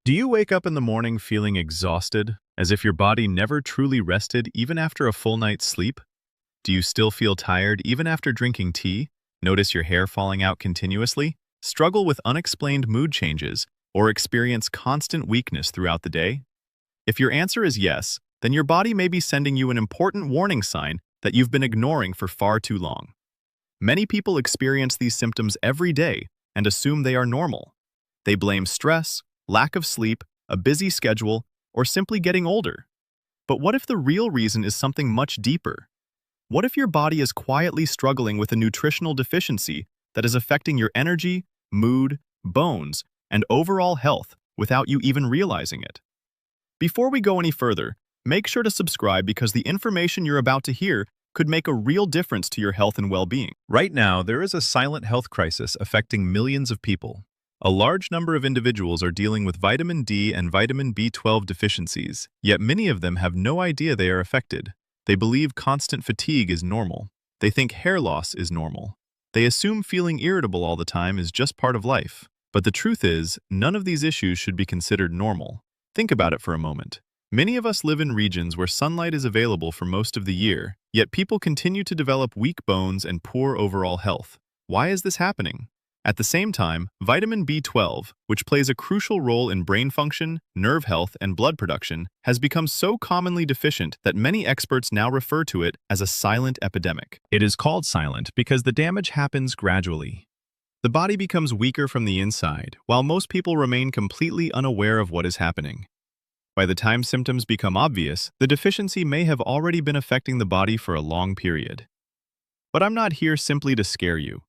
Do you wake up in the morning feeling exhausted, as if your body never truly rested even after a full night's sleep? Do you still feel tired even after drinking tea? Notice your hair falling out continuously? Struggle with unexplained mood changes? Or experience constant weakness throughout the day? If your answer is yes, then your body may be sending you an important warning sign that you've been ignoring for far too long. Many people experience these symptoms every day and assume they are normal. They blame stress, lack of sleep, a busy schedule, or simply getting older. But what if the real reason is something much deeper? What if your body is quietly struggling with a nutritional deficiency that is affecting your energy, mood, bones, and overall health without you even realizing it? Before we go any further, make sure to subscribe because the information you're about to hear could make a real difference to your health and well-being. Right now, there is a silent health crisis affecting millions of people. A large number of individuals are dealing with vitamin D and vitamin B12 deficiencies, yet many of them have no idea they are affected. They believe constant fatigue is normal. They think hair loss is normal. They assume feeling irritable all the time is just part of life. But the truth is, none of these issues should be considered normal. Think about it for a moment. Many of us live in regions where sunlight is available for most of the year, yet people continue to develop weak bones and poor overall health. Why is this happening? At the same time, vitamin B12, which plays a crucial role in brain function, nerve health, and blood production, has become so commonly deficient that many experts now refer to it as a silent epidemic. It is called silent because the damage happens gradually. The body becomes weaker from the inside, while most people remain completely unaware of what is happening. By the time symptoms become obvious, the deficiency may have already been affecting the body for a long period. But I'm not here simply to scare you.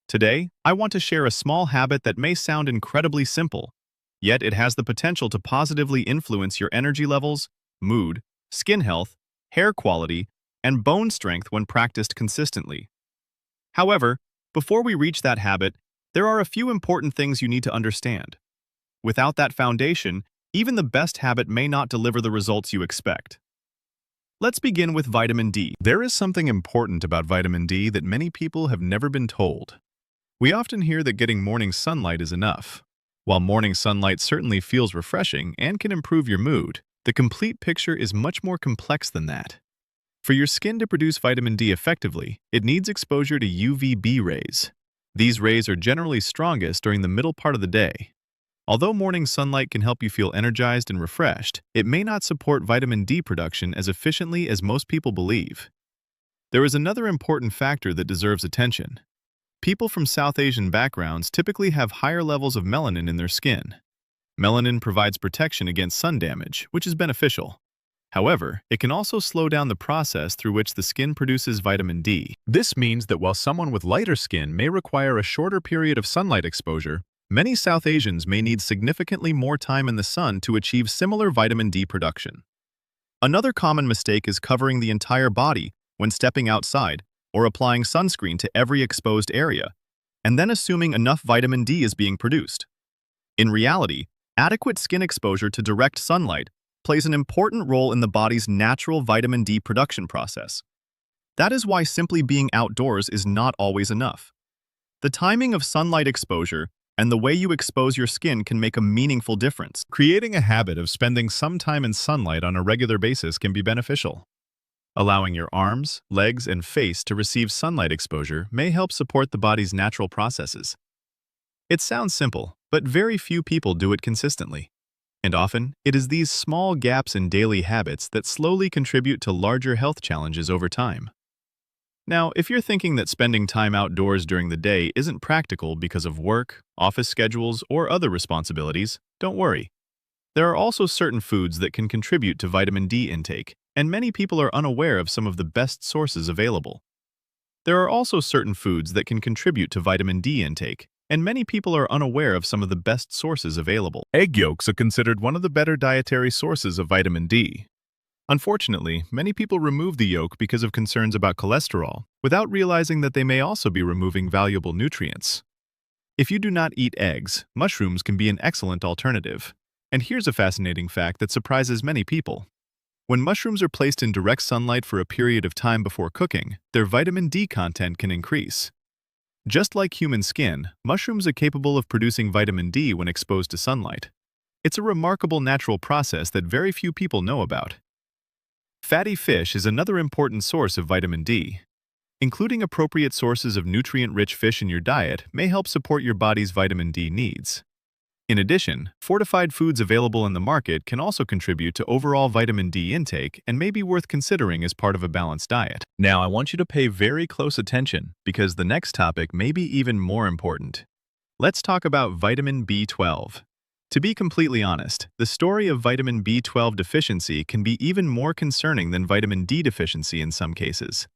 Today, I want to share a small habit that may sound incredibly simple, yet it has the potential to positively influence your energy levels, mood, skin health, hair quality, and bone strength when practiced consistently. However, before we reach that habit, there are a few important things you need to understand. Without that foundation, even the best habit may not deliver the results you expect. Let's begin with vitamin D. There is something important about vitamin D that many people have never been told. We often hear that getting morning sunlight is enough. While morning sunlight certainly feels refreshing and can improve your mood, the complete picture is much more complex than that. For your skin to produce vitamin D effectively, it needs exposure to UVB rays. These rays are generally strongest during the middle part of the day. Although morning sunlight can help you feel energized and refreshed, it may not support vitamin D production as efficiently as most people believe. There is another important factor that deserves attention. People from South Asian backgrounds typically have higher levels of melanin in their skin. Melanin provides protection against sun damage, which is beneficial. However, it can also slow down the process through which the skin produces vitamin D. This means that while someone with lighter skin may require a shorter period of sunlight exposure, many South Asians may need significantly more time in the sun to achieve similar vitamin D production. Another common mistake is covering the entire body when stepping outside or applying sunscreen to every exposed area, and then assuming enough vitamin D is being produced. In reality, adequate skin exposure to direct sunlight plays an important role in the body's natural vitamin D production process. That is why simply being outdoors is not always enough. The timing of sunlight exposure and the way you expose your skin can make a meaningful difference. Creating a habit of spending some time in sunlight on a regular basis can be beneficial. Allowing your arms, legs, and face to receive sunlight exposure may help support the body's natural processes. It sounds simple, but very few people do it consistently. And often, it is these small gaps in daily habits that slowly contribute to larger health challenges over time. Now, if you're thinking that spending time outdoors during the day isn't practical because of work, office schedules, or other responsibilities, don't worry. There are also certain foods that can contribute to vitamin D intake, and many people are unaware of some of the best sources available. There are also certain foods that can contribute to vitamin D intake, and many people are unaware of some of the best sources available. Egg yolks are considered one of the better dietary sources of vitamin D. Unfortunately, many people remove the yolk because of concerns about cholesterol, without realizing that they may also be removing valuable nutrients. If you do not eat eggs, mushrooms can be an excellent alternative. And here's a fascinating fact that surprises many people. When mushrooms are placed in direct sunlight for a period of time before cooking, their vitamin D content can increase. Just like human skin, mushrooms are capable of producing vitamin D when exposed to sunlight. It's a remarkable natural process that very few people know about. Fatty fish is another important source of vitamin D. Including appropriate sources of nutrient-rich fish in your diet may help support your body's vitamin D needs. In addition, fortified foods available in the market can also contribute to overall vitamin D intake and may be worth considering as part of a balanced diet. Now, I want you to pay very close attention because the next topic may be even more important. Let's talk about vitamin B12. To be completely honest, the story of vitamin B12 deficiency can be even more concerning than vitamin D deficiency in some cases.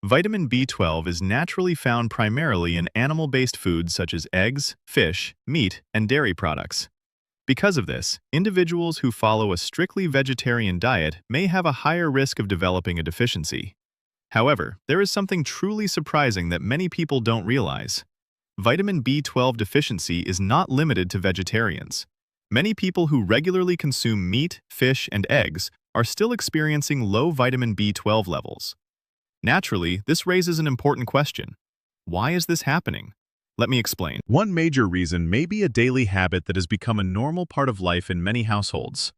Vitamin B12 is naturally found primarily in animal-based foods such as eggs, fish, meat, and dairy products. Because of this, individuals who follow a strictly vegetarian diet may have a higher risk of developing a deficiency. However, there is something truly surprising that many people don't realize. Vitamin B12 deficiency is not limited to vegetarians. Many people who regularly consume meat, fish, and eggs are still experiencing low vitamin B12 levels. Naturally, this raises an important question. Why is this happening? Let me explain. One major reason may be a daily habit that has become a normal part of life in many households.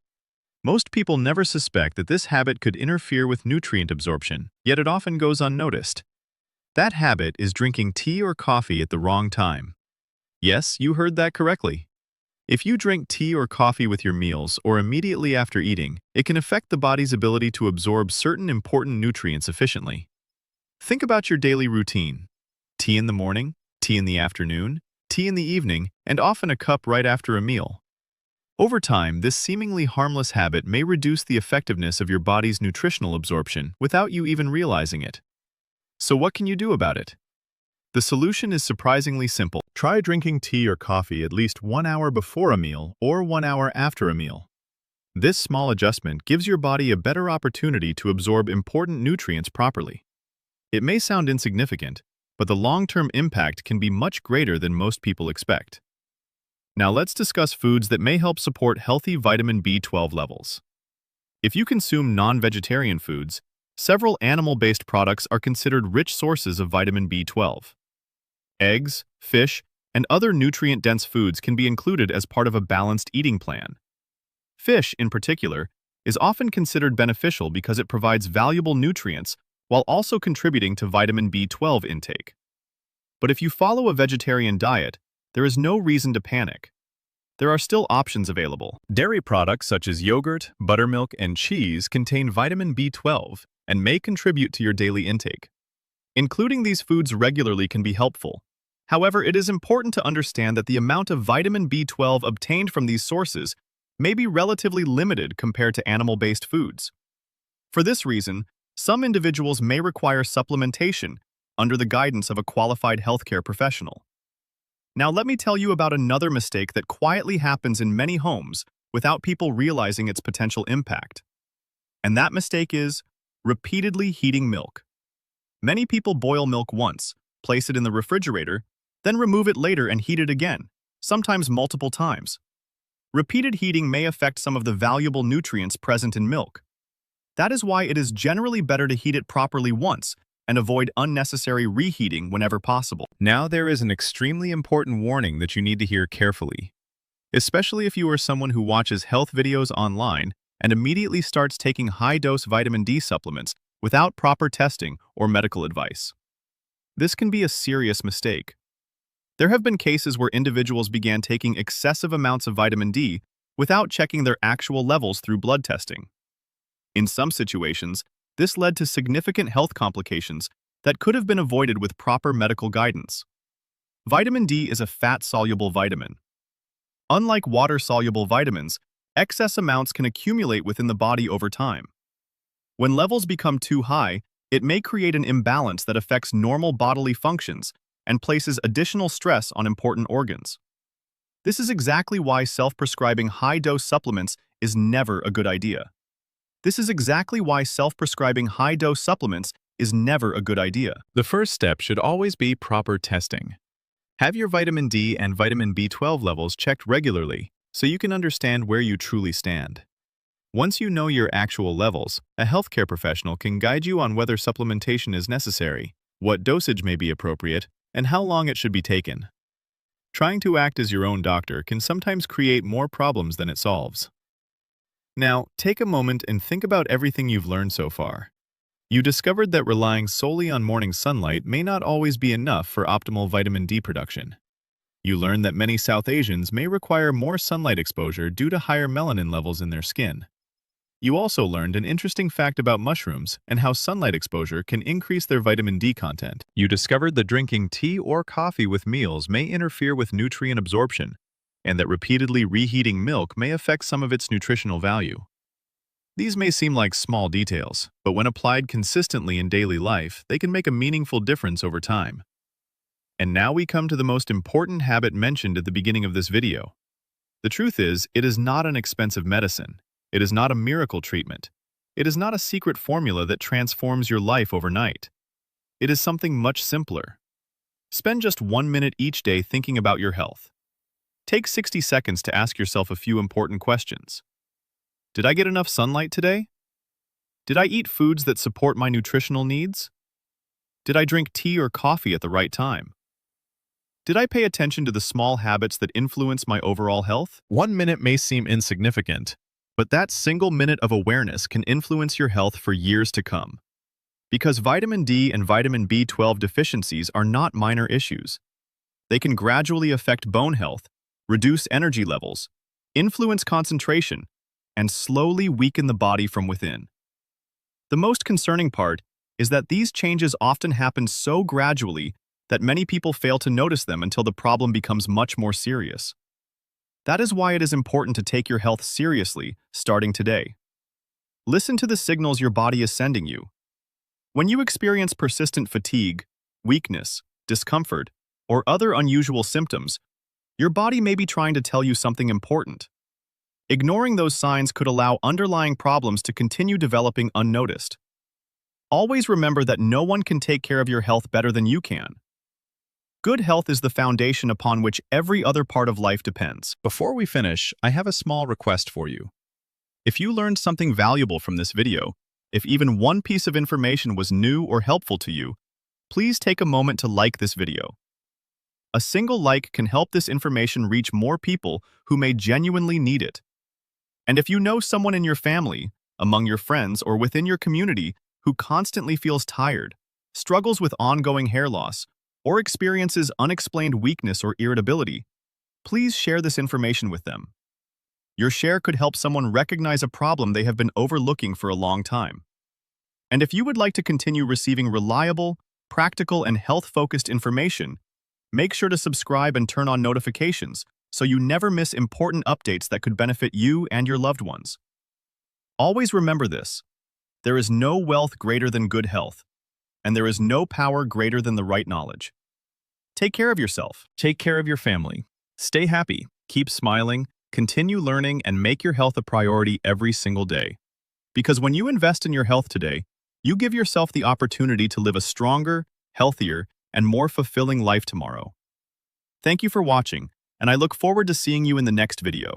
Most people never suspect that this habit could interfere with nutrient absorption, yet it often goes unnoticed. That habit is drinking tea or coffee at the wrong time. Yes, you heard that correctly. If you drink tea or coffee with your meals or immediately after eating, it can affect the body's ability to absorb certain important nutrients efficiently. Think about your daily routine. Tea in the morning, tea in the afternoon, tea in the evening, and often a cup right after a meal. Over time, this seemingly harmless habit may reduce the effectiveness of your body's nutritional absorption without you even realizing it. So what can you do about it? The solution is surprisingly simple. Try drinking tea or coffee at least 1 hour before a meal or 1 hour after a meal. This small adjustment gives your body a better opportunity to absorb important nutrients properly. It may sound insignificant, but the long-term impact can be much greater than most people expect. Now let's discuss foods that may help support healthy vitamin B12 levels. If you consume non-vegetarian foods, several animal-based products are considered rich sources of vitamin B12. Eggs, fish, and other nutrient-dense foods can be included as part of a balanced eating plan. Fish, in particular, is often considered beneficial because it provides valuable nutrients while also contributing to vitamin B12 intake. But if you follow a vegetarian diet, there is no reason to panic. There are still options available. Dairy products such as yogurt, buttermilk, and cheese contain vitamin B12 and may contribute to your daily intake. Including these foods regularly can be helpful. However, it is important to understand that the amount of vitamin B12 obtained from these sources may be relatively limited compared to animal-based foods. For this reason, some individuals may require supplementation under the guidance of a qualified healthcare professional. Now let me tell you about another mistake that quietly happens in many homes without people realizing its potential impact. And that mistake is repeatedly heating milk. Many people boil milk once, place it in the refrigerator, then remove it later and heat it again, sometimes multiple times. Repeated heating may affect some of the valuable nutrients present in milk. That is why it is generally better to heat it properly once and avoid unnecessary reheating whenever possible. Now there is an extremely important warning that you need to hear carefully, especially if you are someone who watches health videos online and immediately starts taking high-dose vitamin D supplements without proper testing or medical advice. This can be a serious mistake. There have been cases where individuals began taking excessive amounts of vitamin D without checking their actual levels through blood testing. In some situations, this led to significant health complications that could have been avoided with proper medical guidance. Vitamin D is a fat-soluble vitamin. Unlike water-soluble vitamins, excess amounts can accumulate within the body over time. When levels become too high, it may create an imbalance that affects normal bodily functions and places additional stress on important organs. This is exactly why self-prescribing high-dose supplements is never a good idea. The first step should always be proper testing. Have your vitamin D and vitamin B12 levels checked regularly so you can understand where you truly stand. Once you know your actual levels, a healthcare professional can guide you on whether supplementation is necessary, what dosage may be appropriate, and how long it should be taken. Trying to act as your own doctor can sometimes create more problems than it solves. Now, take a moment and think about everything you've learned so far. You discovered that relying solely on morning sunlight may not always be enough for optimal vitamin D production. You learned that many South Asians may require more sunlight exposure due to higher melanin levels in their skin. You also learned an interesting fact about mushrooms and how sunlight exposure can increase their vitamin D content. You discovered that drinking tea or coffee with meals may interfere with nutrient absorption, and that repeatedly reheating milk may affect some of its nutritional value. These may seem like small details, but when applied consistently in daily life, they can make a meaningful difference over time. And now we come to the most important habit mentioned at the beginning of this video. The truth is, it is not an expensive medicine. It is not a miracle treatment. It is not a secret formula that transforms your life overnight. It is something much simpler. Spend just 1 minute each day thinking about your health. Take 60 seconds to ask yourself a few important questions. Did I get enough sunlight today? Did I eat foods that support my nutritional needs? Did I drink tea or coffee at the right time? Did I pay attention to the small habits that influence my overall health? 1 minute may seem insignificant, but that single minute of awareness can influence your health for years to come. Because vitamin D and vitamin B12 deficiencies are not minor issues. They can gradually affect bone health, reduce energy levels, influence concentration, and slowly weaken the body from within. The most concerning part is that these changes often happen so gradually that many people fail to notice them until the problem becomes much more serious. That is why it is important to take your health seriously, starting today. Listen to the signals your body is sending you. When you experience persistent fatigue, weakness, discomfort, or other unusual symptoms, your body may be trying to tell you something important. Ignoring those signs could allow underlying problems to continue developing unnoticed. Always remember that no one can take care of your health better than you can. Good health is the foundation upon which every other part of life depends. Before we finish, I have a small request for you. If you learned something valuable from this video, if even one piece of information was new or helpful to you, please take a moment to like this video. A single like can help this information reach more people who may genuinely need it. And if you know someone in your family, among your friends, or within your community who constantly feels tired, struggles with ongoing hair loss, or experiences unexplained weakness or irritability, please share this information with them. Your share could help someone recognize a problem they have been overlooking for a long time. And if you would like to continue receiving reliable, practical, and health-focused information, make sure to subscribe and turn on notifications so you never miss important updates that could benefit you and your loved ones. Always remember this: there is no wealth greater than good health, and there is no power greater than the right knowledge. Take care of yourself. Take care of your family. Stay happy, keep smiling, continue learning, and make your health a priority every single day. Because when you invest in your health today, you give yourself the opportunity to live a stronger, healthier, and more fulfilling life tomorrow. Thank you for watching, and I look forward to seeing you in the next video.